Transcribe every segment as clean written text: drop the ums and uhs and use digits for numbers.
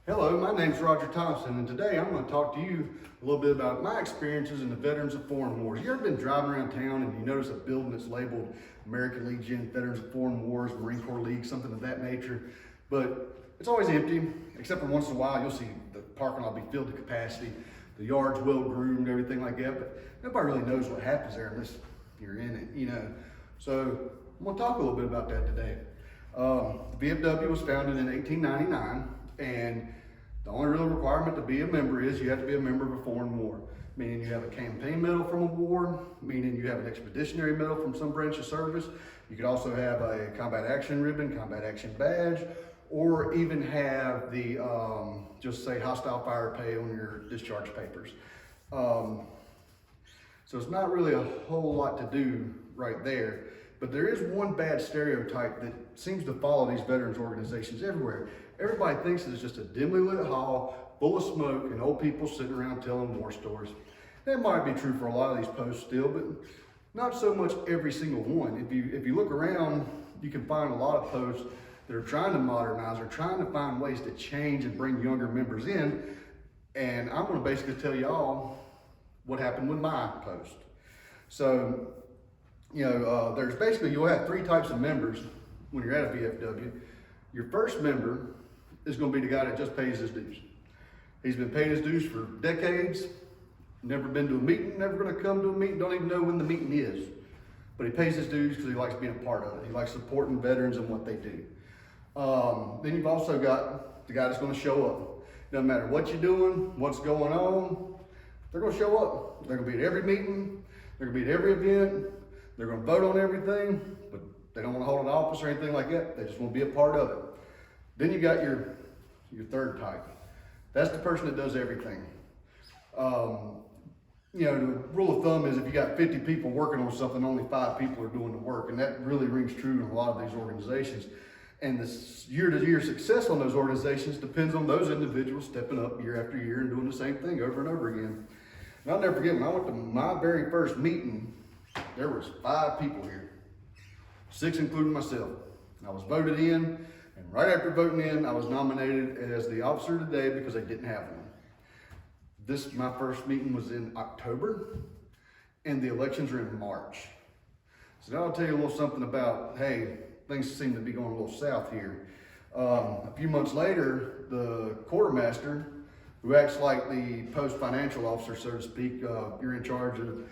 Hello, my name's Roger Thompson, and today I'm going to talk to you a little bit about my experiences in the Veterans of Foreign Wars. You ever been driving around town and you notice a building that's labeled American Legion, Veterans of Foreign Wars, Marine Corps League, something of that nature, but it's always empty, except for once in a while you'll see the parking lot be filled to capacity, the yard's well groomed, everything like that, but nobody really knows what happens there unless you're in it, So I'm going to talk a little bit about that today. The VFW was founded in 1899, and the only real requirement to be a member is you have to be a member of a foreign war, meaning you have a campaign medal from a war, meaning you have an expeditionary medal from some branch of service. You could also have a combat action ribbon, combat action badge, or even have the, just say hostile fire pay on your discharge papers. So it's not really a whole lot to do right there. But there is one bad stereotype that seems to follow these veterans organizations everywhere. Everybody thinks it's just a dimly lit hall full of smoke and old people sitting around telling war stories. That might be true for a lot of these posts still, but not so much every single one. If you look around, you can find a lot of posts that are trying to modernize or trying to find ways to change and bring younger members in. And I'm going to basically tell y'all what happened with my post. So, there's basically, you'll have three types of members when you're at a VFW. Your first member is going to be the guy that just pays his dues. He's been paying his dues for decades, never been to a meeting, never going to come to a meeting, don't even know when the meeting is. But he pays his dues because he likes being a part of it. He likes supporting veterans and what they do. Then you've also got the guy that's going to show up. Doesn't matter what you're doing, what's going on, they're going to show up. They're going to be at every meeting, they're going to be at every event. They're going to vote on everything, but they don't want to hold an office or anything like that. They just want to be a part of it. Then you got your third type. That's the person that does everything. The rule of thumb is if you got 50 people working on something, only 5 people are doing the work. And that really rings true in a lot of these organizations. And the year-to-year success on those organizations depends on those individuals stepping up year after year and doing the same thing over and over again. And I'll never forget, when I went to my very first meeting, there was 5 people here, 6 including myself. I was voted in, and right after voting in, I was nominated as the officer of the day because they didn't have one. My first meeting was in October, and the elections are in March. So now I'll tell you a little something about, hey, things seem to be going a little south here. A few months later, the quartermaster, who acts like the post financial officer, so to speak, you're in charge of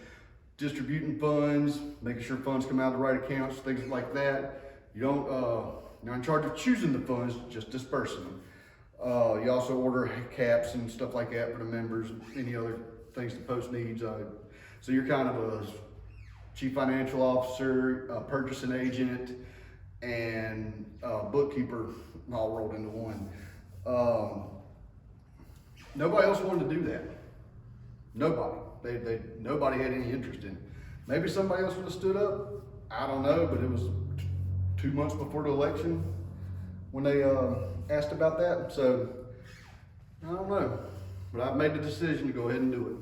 distributing funds, making sure funds come out of the right accounts, things like that. You're not in charge of choosing the funds, just dispersing them. You also order caps and stuff like that for the members, any other things the post needs. So you're kind of a chief financial officer, a purchasing agent, and bookkeeper all rolled into one. Nobody else wanted to do that. Nobody. Nobody had any interest in it. Maybe somebody else would have stood up. I don't know, but it was 2 months before the election when they asked about that. So I don't know, but I've made the decision to go ahead and do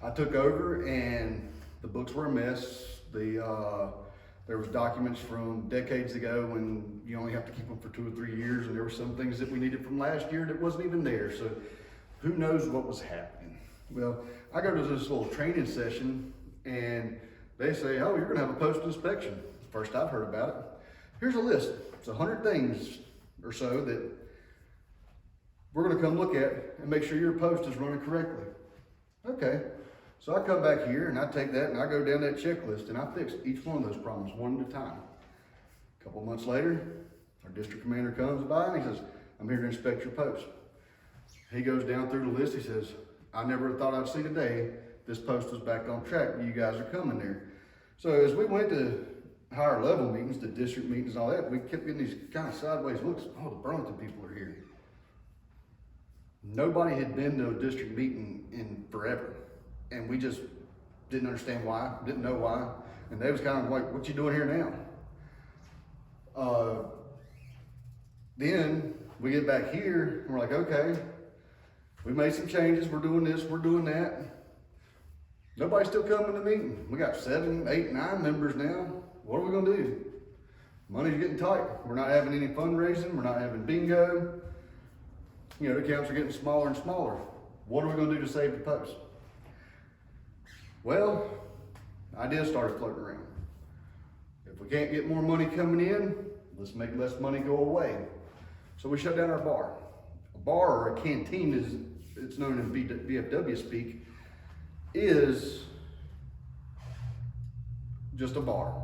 it. I took over, and the books were a mess. There was documents from decades ago when you only have to keep them for 2 or 3 years, and there were some things that we needed from last year that wasn't even there. So who knows what was happening? Well, I go to this little training session, and they say, oh, you're going to have a post inspection. First I've heard about it. Here's a list. It's 100 things or so that we're going to come look at and make sure your post is running correctly. Okay. So I come back here, and I take that, and I go down that checklist, and I fix each one of those problems one at a time. A couple months later, our district commander comes by, and he says, I'm here to inspect your post. He goes down through the list. He says, I never thought I'd see today this post was back on track. You guys are coming there. So as we went to higher level meetings, the district meetings, all that, we kept getting these kind of sideways looks. Oh, the Burlington people are here. Nobody had been to a district meeting in forever. And we just didn't understand why, didn't know why. And they was kind of like, what you doing here now? Then we get back here, and we're like, okay, we made some changes. We're doing this, we're doing that. Nobody's still coming to the meeting. We got 7, 8, 9 members now. What are we gonna do? Money's getting tight. We're not having any fundraising. We're not having bingo. the accounts are getting smaller and smaller. What are we gonna do to save the post? Well, ideas started floating around. If we can't get more money coming in, let's make less money go away. So we shut down our bar. A bar, or a canteen as it's known in VFW speak, is just a bar.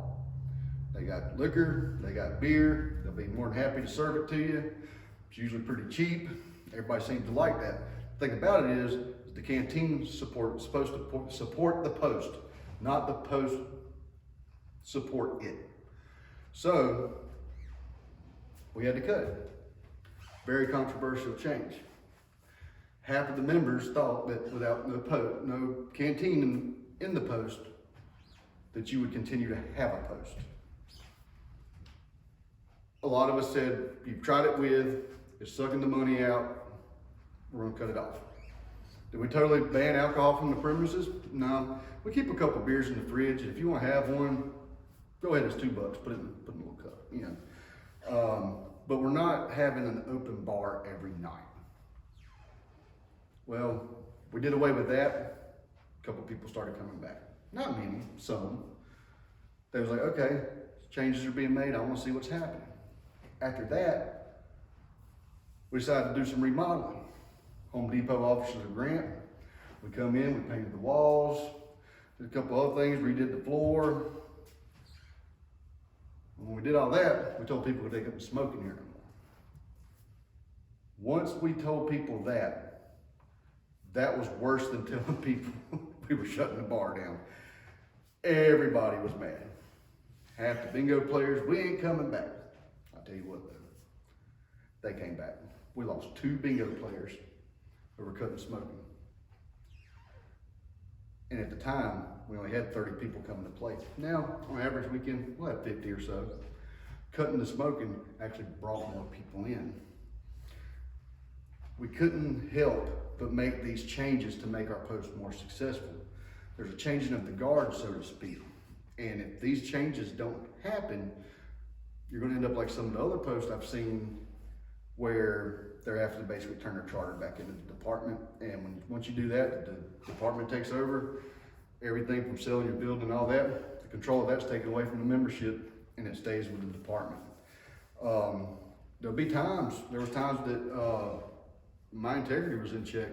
They got liquor, they got beer, they'll be more than happy to serve it to you. It's usually pretty cheap. Everybody seems to like that. The thing about it is the canteen supposed to support the post, not the post support it. So we had to cut it. Very controversial change. Half of the members thought that without no canteen in the post, that you would continue to have a post. A lot of us said, you've tried it with, it's sucking the money out, we're gonna cut it off. Did we totally ban alcohol from the premises? No. We keep a couple beers in the fridge, and if you wanna have one, go ahead, it's $2, put it in a little cup, But we're not having an open bar every night. Well, we did away with that. A couple people started coming back. Not many, some. They was like, okay, changes are being made, I wanna see what's happening. After that, we decided to do some remodeling. Home Depot offers us a grant. We come in, we painted the walls, did a couple other things, redid the floor. When we did all that, we told people they couldn't smoke in here no more. Once we told people that was worse than telling people we were shutting the bar down. Everybody was mad. Half the bingo players, we ain't coming back. I'll tell you what though, they came back. We lost 2 bingo players who were cutting smoking. And at the time, we only had 30 people coming to play. Now, on average weekend, we'll have 50 or so. Cutting the smoking actually brought more people in. We couldn't help but make these changes to make our post more successful. There's a changing of the guard, so to speak. And if these changes don't happen, you're gonna end up like some of the other posts I've seen where they're having to basically turn their charter back into the department. And once you do that, the department takes over everything from selling your building and all that. The control of that's taken away from the membership and it stays with the department. There was times that my integrity was in check.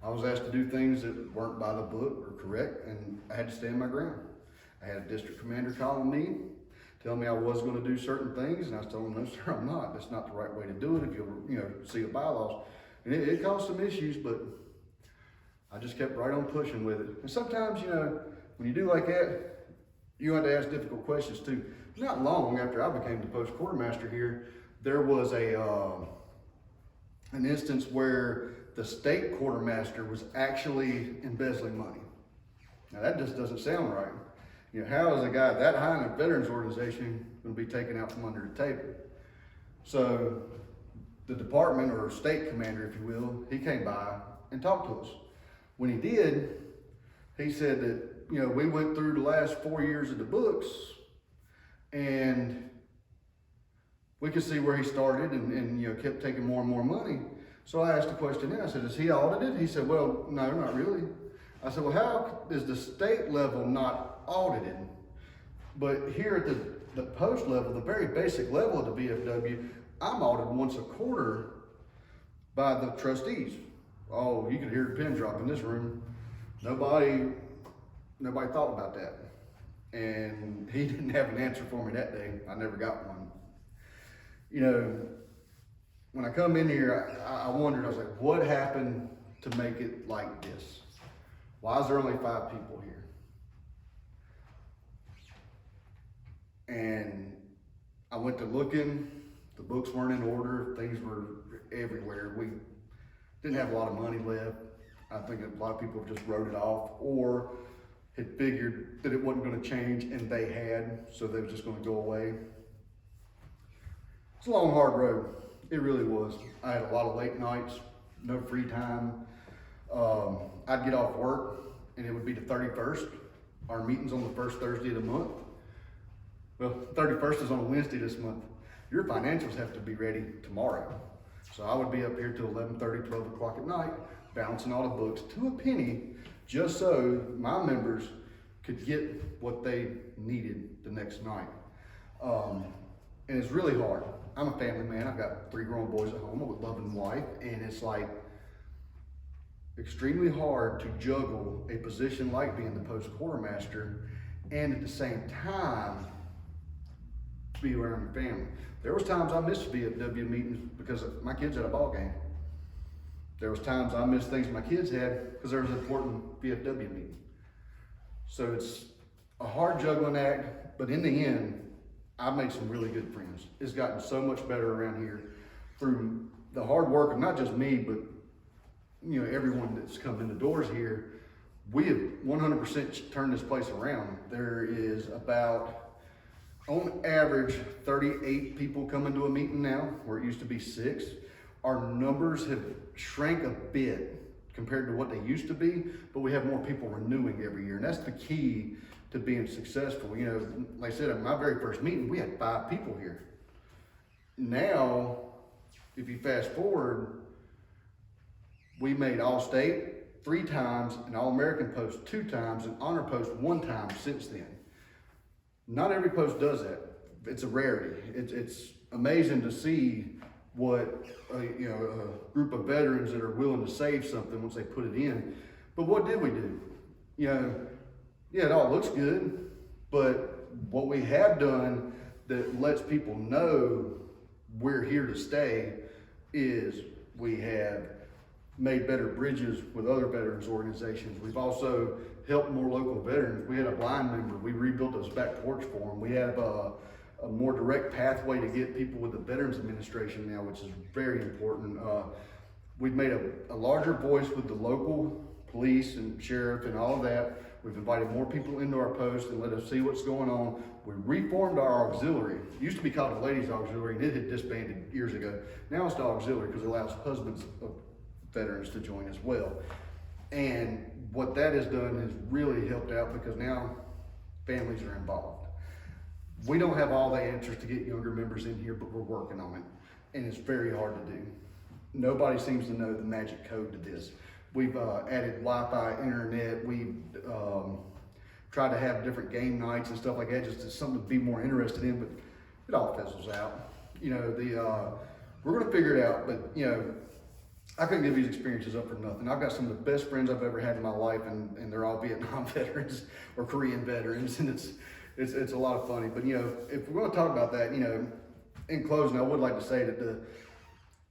I was asked to do things that weren't by the book or correct, and I had to stand my ground. I had a district commander calling me, telling me I was going to do certain things, and I was telling him, no sir, I'm not. That's not the right way to do it if you'll see the bylaws. And it caused some issues, but I just kept right on pushing with it. And sometimes, when you do like that, you have to ask difficult questions too. Not long after I became the post quartermaster here, there was an instance where the state quartermaster was actually embezzling money. Now that just doesn't sound right. How is a guy that high in a veterans organization going to be taken out from under the table? So the department, or state commander, if you will, he came by and talked to us. When he did, he said that, we went through the last 4 years of the books and we could see where he started and kept taking more and more money. So I asked the question then, I said, is he audited? He said, well, no, not really. I said, well, how is the state level not audited? But here at the post level, the very basic level of the VFW, I'm audited once a quarter by the trustees. Oh, you could hear the pin drop in this room. Nobody thought about that. And he didn't have an answer for me that day. I never got one. When I come in here, I wondered, I was like, what happened to make it like this? Why is there only 5 people here? And I went to looking, the books weren't in order, things were everywhere. We didn't have a lot of money left. I think a lot of people just wrote it off or had figured that it wasn't going to change, and they had, so they were just going to go away. It's a long, hard road. It really was. I had a lot of late nights, no free time. I'd get off work and it would be the 31st. Our meeting's on the first Thursday of the month. Well, 31st is on a Wednesday this month. Your financials have to be ready tomorrow. So I would be up here till 11:30, 12 o'clock at night, balancing all the books to a penny, just so my members could get what they needed the next night. And it's really hard. I'm a family man. I've got 3 grown boys at home, a loving wife, and it's like extremely hard to juggle a position like being the post quartermaster and at the same time be around your family. There was times I missed VFW meetings because my kids had a ball game. There was times I missed things my kids had because there was an important VFW meeting. So it's a hard juggling act, but in the end, I've made some really good friends. It's gotten so much better around here through the hard work of not just me, but everyone that's come in the doors here. We have 100% turned this place around. There is about, on average, 38 people coming to a meeting now, where it used to be 6. Our numbers have shrank a bit compared to what they used to be, but we have more people renewing every year, and that's the key to being successful. Like I said, at my very first meeting, we had 5 people here. Now, if you fast forward, we made All-State 3 times, and All-American Post 2 times, and Honor Post 1 time since then. Not every post does that. It's a rarity. It's amazing to see what a group of veterans that are willing to save something once they put it in. But what did we do? Yeah, it all looks good, but what we have done that lets people know we're here to stay is we have made better bridges with other veterans organizations. We've also helped more local veterans. We had a blind member. We rebuilt those back porch for them. We have a more direct pathway to get people with the Veterans Administration now, which is very important. We've made a larger voice with the local police and sheriff and all of that. We've invited more people into our post and let us see what's going on. We reformed our auxiliary. It used to be called the Ladies Auxiliary, and it had disbanded years ago. Now it's the auxiliary because it allows husbands of veterans to join as well. And what that has done has really helped out because now families are involved. We don't have all the answers to get younger members in here, but we're working on it. And it's very hard to do. Nobody seems to know the magic code to this. We've added Wi-Fi, internet. We've tried to have different game nights and stuff like that, just as something to be more interested in, but it all fizzles out. We're gonna figure it out, but I couldn't give these experiences up for nothing. I've got some of the best friends I've ever had in my life, and they're all Vietnam veterans or Korean veterans, and it's a lot of funny. But if we're gonna talk about that, in closing, I would like to say that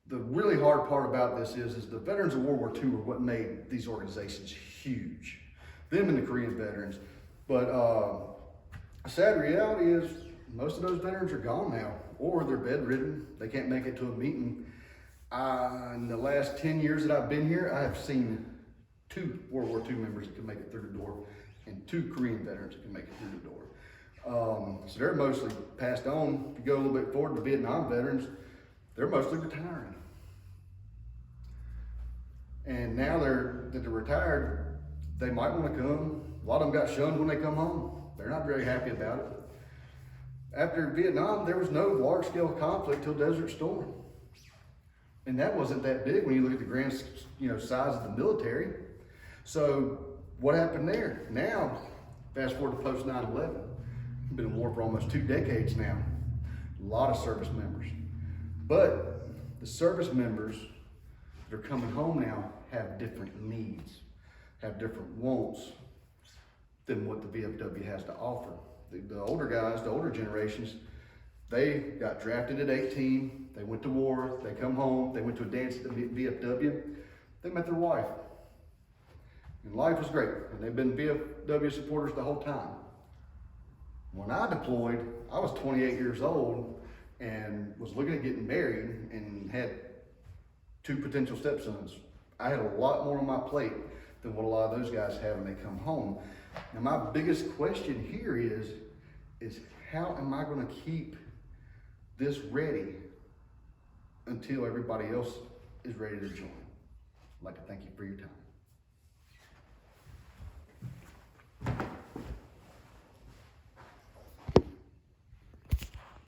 the really hard part about this is the veterans of World War II are what made these organizations huge. Them and the Korean veterans. But a sad reality is most of those veterans are gone now, or they're bedridden. They can't make it to a meeting. In the last 10 years that I've been here, I have seen 2 World War II members that can make it through the door and 2 Korean veterans that can make it through the door. So they're mostly passed on. If you go a little bit forward, the Vietnam veterans, they're mostly retiring. And now that they're retired, they might want to come. A lot of them got shunned when they come home. They're not very happy about it. After Vietnam, there was no large-scale conflict till Desert Storm. And that wasn't that big when you look at the grand size of the military. So what happened there? Now, fast forward to post 9/11. Been in war for almost 2 decades now. A lot of service members. But the service members that are coming home now have different needs, have different wants than what the VFW has to offer. The older guys, the older generations, they got drafted at 18, they went to war, they come home, they went to a dance at the VFW, they met their wife. And life was great, and they've been VFW supporters the whole time. When I deployed, I was 28 years old and was looking at getting married and had 2 potential stepsons. I had a lot more on my plate than what a lot of those guys have when they come home. Now my biggest question here is how am I going to keep this ready until everybody else is ready to join? I'd like to thank you for your time.